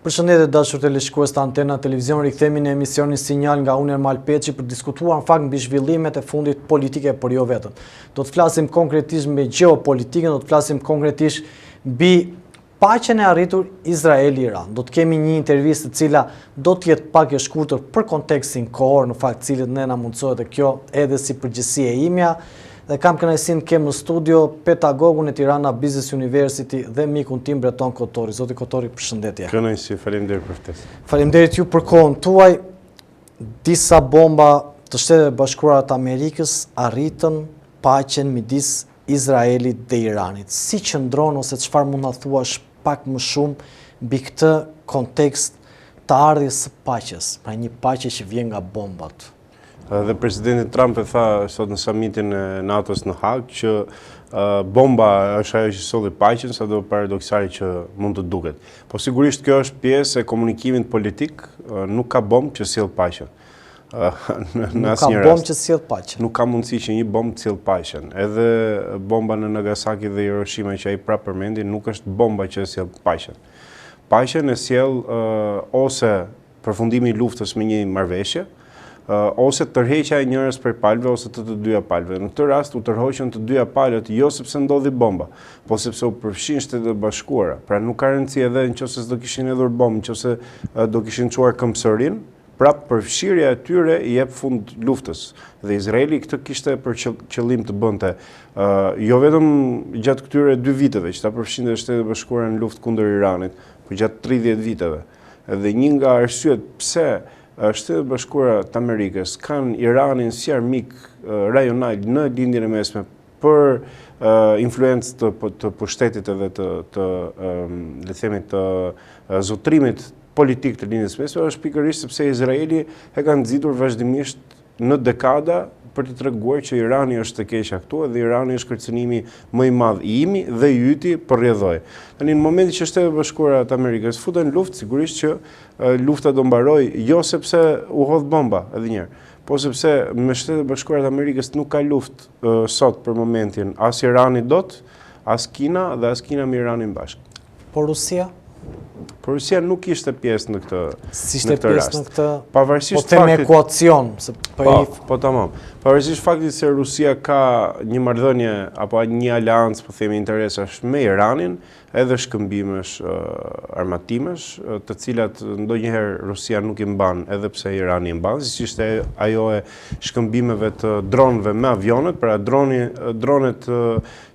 Përshëndetje dashur televizionistë të Antena Televizion, rikthehemi në emisionin Sinjal nga unë Ermal Peçi për diskutuar në fakt mbi zhvillimet e fundit politike, por jo vetëm. Do të flasim konkretisht mbi gjeopolitikën, do të flasim konkretisht mbi paqen e arritur Izraeli-Iran. Do të kemi një intervistë e cila do të jetë pak e shkurtër për kontekstin kohor, në fakt cilët ne na mundsohet e kjo edhe si përgjegjësi e imja. Dhe kam kënaqësinë të kem në studio pedagogun e Tirana Business University dhe mikun tim Breton Kotori. Zoti Kotori, përshëndetje. Kënaqësi, faleminderit për ftesën. Faleminderit ju për kohën tuaj. Disa bomba të Shtetet e Bashkuara të Amerikës arritën paqen midis Izraelit dhe Iranit. Si qëndron ose çfarë mund na thuash pak më shumë mbi këtë kontekst të ardhjes së paqes, pra një paqe që vjen nga bombat? Dhe presidenti Trump e tha sot në summitin e NATO-s në Hag që bomba është ajo që solli paqen, sado paradoksale që mund të duket. Po sigurisht kjo është pjesë e komunikimit politik, nuk ka bombë që sjell paqen. Nuk ka bombë që sjell paqen. Nuk ka mundësi që një bombë të sjell paqen. Edhe bomba në Nagasaki dhe Hiroshima që ai prapë përmendi nuk është bomba që sjell paqen. Paqen e sjell ose përfundimi i luftës me një marrëveshje, ose tërheqja e njërës për palëve ose të dyja palëve. Në këtë rast u tërhoqën të dyja palët jo sepse ndodhi bomba, po sepse u përfshin Shtetet e Bashkuara. Pra nuk ka rëndësi edhe nëse do kishin hedhur bombë, nëse do kishin çuar këmbësorin, prapë përfshirja e tyre i jep fund luftës. Dhe Izraeli këtë kishte për qëllim të bënte, jo vetëm gjatë këtyre 2 viteve që ta përfshinte Shtetet e Bashkuara në luftë kundër Iranit, por gjatë 30 viteve. Dhe një nga arsyet pse Shtetet e Bashkuara të Amerikës kanë Iranin si armik rajonal në lindjen e mesme për influencë të pushtetit edhe të zotrimit politik të lindjes mesme, është pikërisht sepse Izraeli e ka nxitur vazhdimisht në dekada për të treguar që Irani është të keqja këtu dhe Irani është kërcënimi më i madh i imi dhe i yti për rrjedhoj. Tani në momentin që Shtetet e Bashkuara të Amerikës futen në luftë, sigurisht që lufta do mbarojë jo sepse u hodh bomba edhe një herë, po sepse me Shtetet e Bashkuara të Amerikës nuk ka luftë sot për momentin as Irani dot, as Kina dhe as Kina me Iranin bashkë. Po Rusia? Por Rusia nuk ishte pjesë në këtë Si ishte pjesë në këtë? Pavarësisht po them ekuacion, po tamam. Pavarësisht faktit se Rusia ka një marrëdhënie apo një aleancë, po themi interesash me Iranin, edhe shkëmbimesh armatimesh, të cilat ndonjëherë Rusia nuk i mban, edhe pse Irani i mban, siç ishte ajo e shkëmbimeve të dronëve me avionet, pra dronet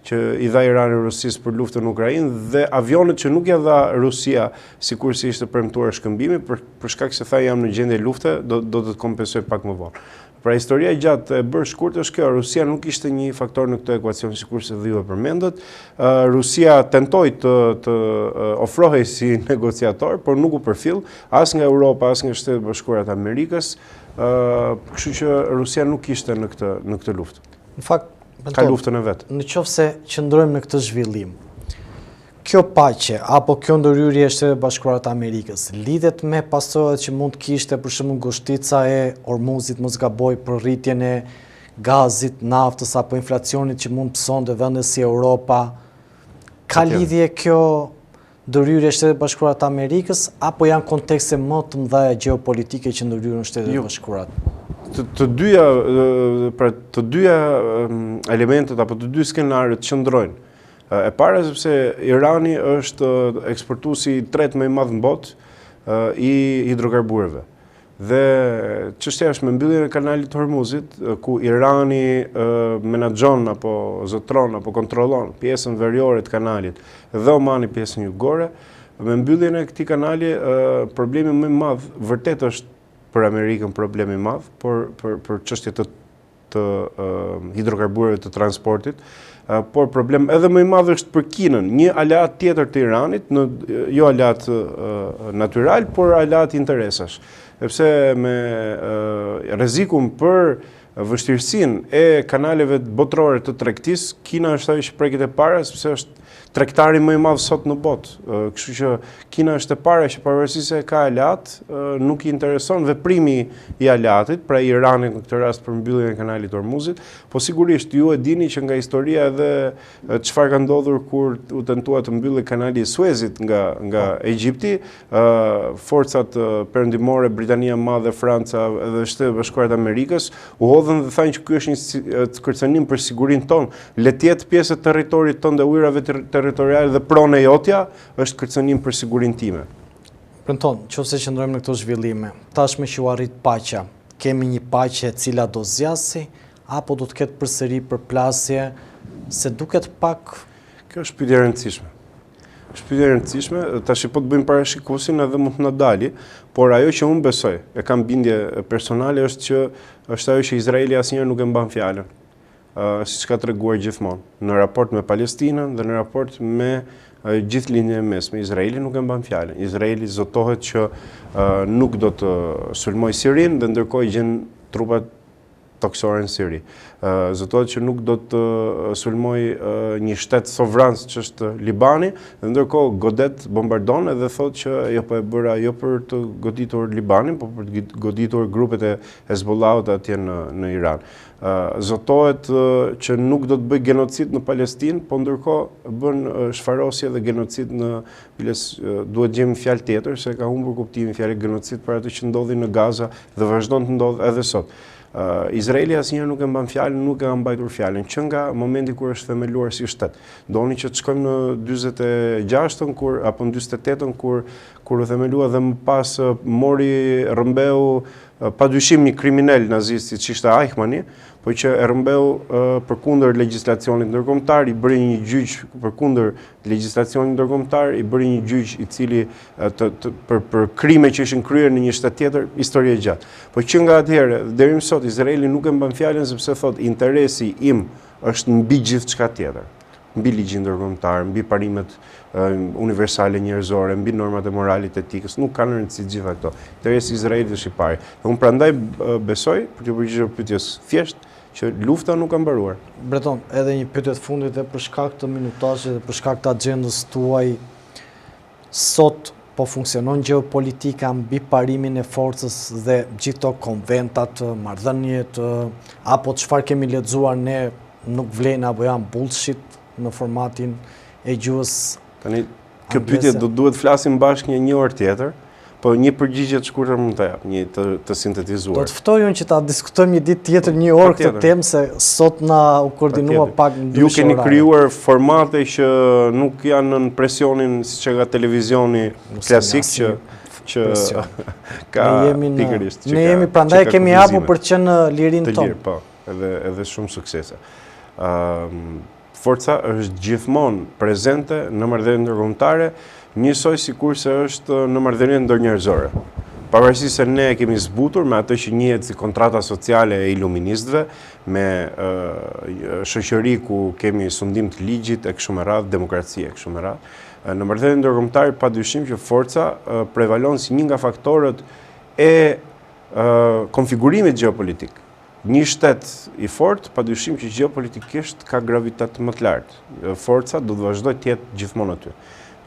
që i dha Irani Rusisë për luftën në Ukrainë dhe avionet që nuk ja dha Rusia sikur si ishte premtuar shkëmbimi për shkak se tha jam në gjendje lufte, do të kompensoj pak më vonë. Pra historia e gjatë e bërë shkurt është kjo, Rusia nuk ishte një faktor në këtë ekuacion sikur se dhe ju e përmendët. Rusia tentoi të ofrohej si negociator, por nuk u përfill as nga Europa, as nga Shtetet e Bashkuara të Amerikës, kështu që Rusia nuk ishte në këtë luftë. Në fakt, ka luftën e vet. Në qoftë se qëndrojmë në këtë zhvillim, kjo paqe apo kjo ndërhyrje e Shtetet e Bashkuara të Amerikës lidhet me pasojat që mund të kishte për shembull ngushtica e Ormuzit, mos gaboj, për rritjen e gazit, naftës apo inflacionit që mund psonte vende si Europa. Ka lidhje kjo ndërhyrje e Shtetet e Bashkuara të Amerikës apo janë kontekste më të mëdha gjeopolitike që ndërhyrën Shtetet e Bashkuara? Të dyja elementet apo të dy skenarët qëndrojnë. E para sepse Irani është eksportuesi i tretë më i madh në botë i hidrokarburëve. Dhe çështja është me mbylljen e kanalit të Hormuzit, ku Irani menaxhon apo zotron apo kontrollon pjesën veriore të kanalit dhe Omani pjesën jugore, me mbylljen e këtij kanali problemi më i madh vërtet është për Amerikën problemi i madh, por për çështjet të hidrokarburëve të transportit, por problem edhe më i madh është për Kinën, një aleat tjetër të Iranit, jo aleat natyral, por aleat interesash. Sepse me rrezikun për vështirësinë e kanaleve botërore të tregtisë, Kina është ajo që preket e para, sepse është tregtari më i madh sot në botë. Kështu që Kina është e para që pavarësisht se ka aleat, nuk i intereson veprimi i aleatit, pra Iranit në këtë rast për mbylljen e kanalit Hormuzit, po sigurisht ju e dini që nga historia edhe çfarë ka ndodhur kur u tentua të mbyllej kanali i Suezit nga Egjipti, forcat perëndimore, Britania e Madhe, Franca edhe Shtetet Bashkuara të Amerikës u hodhën dhe thanë që ky është një kërcënim për sigurinë tonë, le të jetë pjesë e territorit tonë dhe ujërave territoriale dhe prona e jotja është kërcënim për sigurinë time. Premton, nëse qëndrojmë në këto zhvillime, tashmë që u arrit paqja, kemi një paqe e cila do zgjasë apo do të ketë përsëri përplasje, se duket pak. Kjo është pyetje e rëndësishme. Është pyetje e rëndësishme, tash po të bëjmë parashikosin edhe mund të na dali, por ajo që unë besoj, e kam bindje personale është ajo që Izraeli asnjëherë nuk e mban fjalën. Siç ka treguar gjithmonë në raport me Palestinën dhe në raport me gjithë linjën e mesme. Izraeli nuk e mban fjalën. Izraeli zotohet që nuk do të sulmojë Sirinë dhe ndërkohë gjen trupat toksore në Siri. Zotohet që nuk do të sulmojë një shtet sovran që është Libani, dhe ndërkohë godet, bombardon edhe thotë që jo po e bëra jo për të goditur Libanin, po për të goditur grupet e Hezbollahut atje në Iran. Zotohet që nuk do të bëj genocid në Palestinë, po ndërkohë bën shfarosje dhe genocid në duhet gjejmë fjalë tjetër se ka humbur kuptimin fjalë genocid për atë që ndodhi në Gaza dhe vazhdon të ndodh edhe sot. Izraeli asnjëherë nuk e mban fjalën, nuk e ka mbajtur fjalën, që nga momenti kur është themeluar si shtet. Doni që të shkojmë në 46-ën apo në 48-ën kur u themelua dhe më pas mori rrëmbeu padyshim një kriminal nazist siç ishte Eichmanni, po që e rrëmbeu përkundër legjislacionit ndërkombëtar, i bëri një gjyq përkundër legjislacionit ndërkombëtar, i bëri një gjyq i cili për krime që ishin kryer në një shtet tjetër, histori e gjatë. Po që nga atëherë deri më sot Izraeli nuk e mban fjalën sepse thotë interesi im është mbi gjithçka tjetër. Mbi ligjin ndërkombëtar, mbi parimet universale njerëzore, mbi normat e moralit etikës, nuk kanë rëndësi gjitha këto. Interesi i Izraelit është i pari. Unë prandaj besoj, për të përgjigjur pyetjes thjesht, që lufta nuk ka mbaruar. Breton, edhe një pyetje të fundit e për shkak të minutazhit dhe për shkak të agjendës tuaj, sot po funksionon gjeopolitika mbi parimin e forcës dhe gjithto konventat, marrëdhëniet, apo çfarë kemi lexuar ne nuk vlen apo janë bullshit në formatin e gjuhës. Tani, kjo pyetje do duhet flasim bashkë një orë tjetër, po një përgjigje të shkurtër mund ta jap, një të sintetizuar. Do të ftoj unë që ta diskutojmë një ditë tjetër, një orë këtë temë, se sot na u koordinua pak ndryshe. Ju keni krijuar formate që nuk janë në presionin siç ka televizioni klasik që ka pikërisht. Ne jemi prandaj kemi hapur për të qenë lirinë tonë. Po, edhe shumë suksese. Forca është gjithmonë prezente në marrëdhëniet ndërkombëtare, njësoj sikur se është në marrëdhëniet ndërnjerëzore. Pavarësisht se ne kemi zbutur me atë që njihet si kontrata sociale e iluministëve, me shoqëri ku kemi sundim të ligjit e kështu me radhë, demokracie e kështu me radhë. Në marrëdhëniet ndërkombëtare padyshim që forca prevalon si një nga faktorët e konfigurimit gjeopolitik. Një shtet i fortë, padyshim që gjeopolitikisht ka gravitet më të lartë. Forca do të vazhdojë të jetë gjithmonë aty.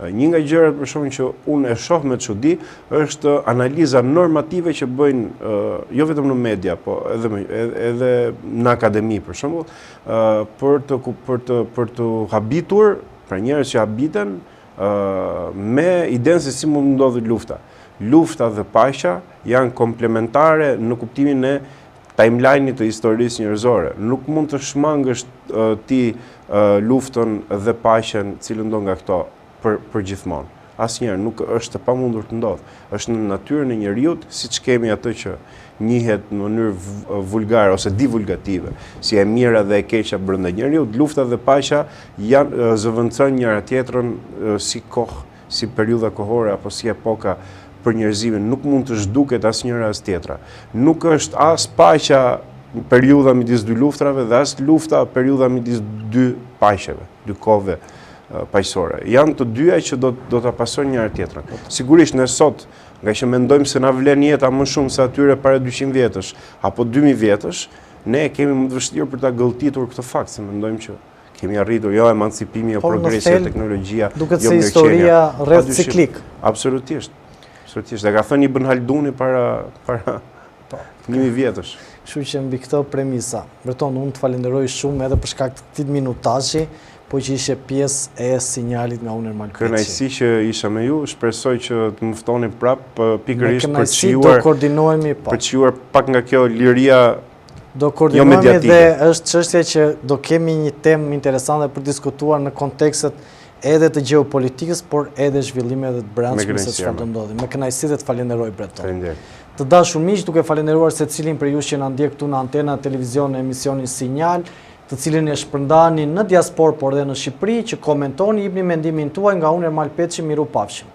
Një nga gjërat për shkakun që unë e shoh me çudi është analiza normative që bëjnë jo vetëm në media, po edhe në akademi për shembull, për të habitur, pra njerëz që habiten me idenë se si mund ndodhi lufta. Lufta dhe paqja janë komplementare në kuptimin e timeline-it të historisë njerëzore. Nuk mund të shmangësh ti luftën dhe paqen cilën do nga këto për gjithmonë. Asnjëherë nuk është e pamundur të ndodhë. Është në natyrën e njeriut, siç kemi atë që njihet në mënyrë vulgare ose divulgative, si e mira dhe e keqja brenda njeriut, lufta dhe paqja janë zëvendësojnë njëra tjetrën si kohë, si periudha kohore apo si epoka për njerëzimin, nuk mund të zhduket asnjëra as tjetra. Nuk është as paqja periudha midis dy luftrave dhe as lufta periudha midis dy paqeve, dy kohëve paqësore. Janë të dyja që do ta pasojnë njëra tjetrën. Sigurisht ne sot, nga që mendojmë se na vlen jeta më shumë se atyre para 200 vjetësh apo 2000 vjetësh, ne kemi më të vështirë për ta gëlltitur këtë fakt, se mendojmë që kemi arritur, jo emancipimi, jo progresi, jo teknologjia, duket jo se mirëqenia. historia rreth ciklik. Absolutisht. Absolutisht. Dhe ka thënë Ibn Halduni para 1000 vjetësh. Kështu që mbi këto premisa, vërton unë të falenderoj shumë edhe për shkak të këtij minutazhi, po që ishe pjesë e sinjalit nga Uner Malpeçi. Kënaqësi që isha me ju, shpresoj që të më ftoni prapë pikërisht për të do koordinohemi për të qiuar pak nga kjo liria do koordinohemi dhe është çështje që do kemi një temë interesante për diskutuar në kontekstet edhe të gjeopolitikës, por edhe zhvillimeve të brendshme se çfarë do ndodhi. Me kënaqësi dhe të falenderoj Breton. Faleminderit. Të dashur miq, duke falenderuar secilin për ju që na ndjek këtu në antena televizion në emisionin Sinjal, të cilin e shpërndani në diasporë por edhe në Shqipëri, që komentoni, jepni mendimin tuaj nga Uner Malpeçi, miru pafshim.